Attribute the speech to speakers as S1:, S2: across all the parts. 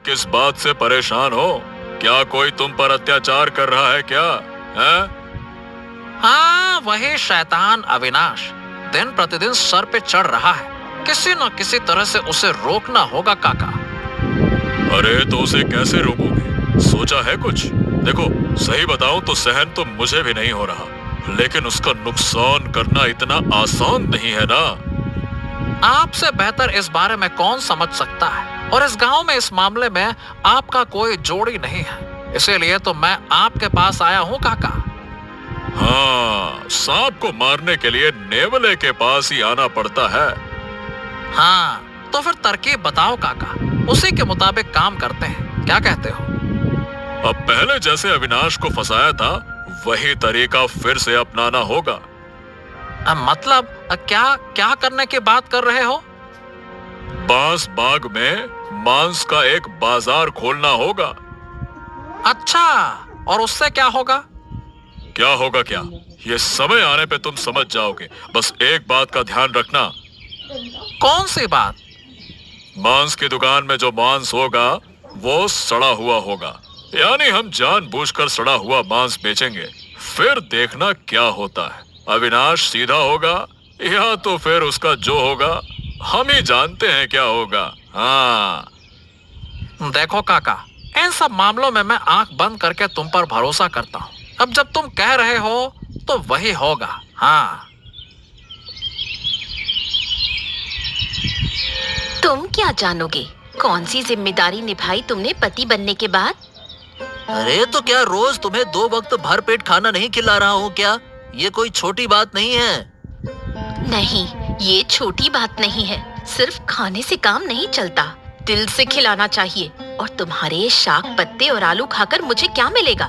S1: किस बात से परेशान हो? क्या कोई तुम पर अत्याचार कर रहा है क्या? हैं?
S2: हाँ, वही शैतान अविनाश दिन प्रतिदिन सर पे चढ़ रहा है। किसी न किसी तरह से उसे रोकना होगा काका।
S1: अरे तो उसे कैसे रोकोगे? सोचा है कुछ? देखो, सही बताऊं तो सहन तो मुझे भी नहीं हो रहा, लेकिन उसका नुकसान करना इतना आसान नहीं है ना।
S2: आपसे बेहतर इस बारे में कौन समझ सकता है, और इस गांव में इस मामले में आपका कोई जोड़ी नहीं है, इसीलिए तो मैं आपके पास आया हूँ काका।
S1: हाँ, सांप को मारने के लिए नेवले के पास ही आना पड़ता है।
S2: हाँ, तो फिर तरकीब बताओ काका, उसी के मुताबिक काम करते हैं, क्या कहते हो?
S1: अब पहले जैसे अविनाश को फंसाया था, वही तरीका फिर से अपनाना होगा।
S2: मतलब क्या क्या करने की बात कर रहे हो?
S1: बांस बाग में मांस का एक बाजार खोलना होगा।
S2: अच्छा, और उससे क्या होगा?
S1: क्या होगा क्या? ये समय आने पे तुम समझ जाओगे। बस एक बात का ध्यान रखना।
S2: कौन सी बात?
S1: मांस की दुकान में जो मांस होगा वो सड़ा हुआ होगा, यानी हम जानबूझकर सड़ा हुआ मांस बेचेंगे। फिर देखना क्या होता है। अविनाश सीधा होगा या तो फिर उसका जो होगा हम ही जानते हैं क्या होगा। हाँ,
S2: देखो काका, इन सब मामलों में मैं आंख बंद करके तुम पर भरोसा करता हूँ। अब जब तुम कह रहे हो तो वही होगा। हाँ।
S3: तुम क्या जानोगे? कौन सी जिम्मेदारी निभाई तुमने पति बनने के बाद?
S4: अरे तो क्या रोज तुम्हें 2 वक्त भर पेट खाना नहीं खिला रहा हूँ क्या? ये कोई छोटी बात नहीं है।
S3: नहीं, ये छोटी बात नहीं है। सिर्फ खाने से काम नहीं चलता, दिल से खिलाना चाहिए। और तुम्हारे शाक पत्ते और आलू खाकर मुझे क्या मिलेगा?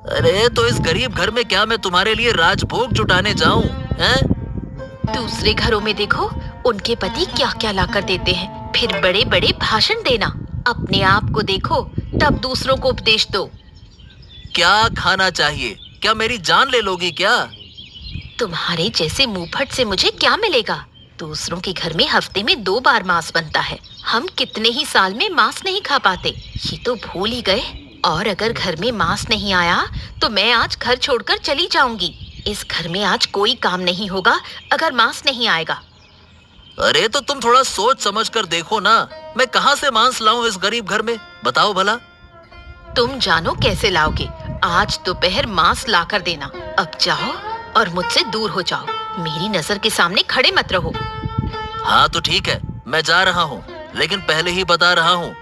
S4: अरे तो इस गरीब घर में क्या मैं तुम्हारे लिए राजभोग जुटाने जाऊं? हैं?
S3: दूसरे घरों में देखो, उनके पति क्या क्या लाकर देते हैं, फिर बड़े बड़े भाषण देना। अपने आप को देखो, तब दूसरों को उपदेश दो।
S4: क्या खाना चाहिए? क्या मेरी जान ले लोगी क्या?
S3: तुम्हारे जैसे मुंहफट से मुझे क्या मिलेगा? दूसरों के घर में हफ्ते में 2 बार मांस बनता है। हम कितने ही साल में मांस नहीं खा पाते, ये तो भूल ही गए। और अगर घर में मांस नहीं आया तो मैं आज घर छोड़कर चली जाऊंगी। इस घर में आज कोई काम नहीं होगा अगर मांस नहीं आएगा।
S4: अरे तो तुम थोड़ा सोच समझ कर देखो ना, मैं कहाँ से मांस लाऊं इस गरीब घर में? बताओ भला।
S3: तुम जानो कैसे लाओगे। आज दोपहर मांस लाकर देना। अब जाओ और मुझसे दूर हो जाओ। मेरी नजर के सामने खड़े मत रहो।
S4: हाँ तो ठीक है, मैं जा रहा हूँ, लेकिन पहले ही बता रहा हूँ,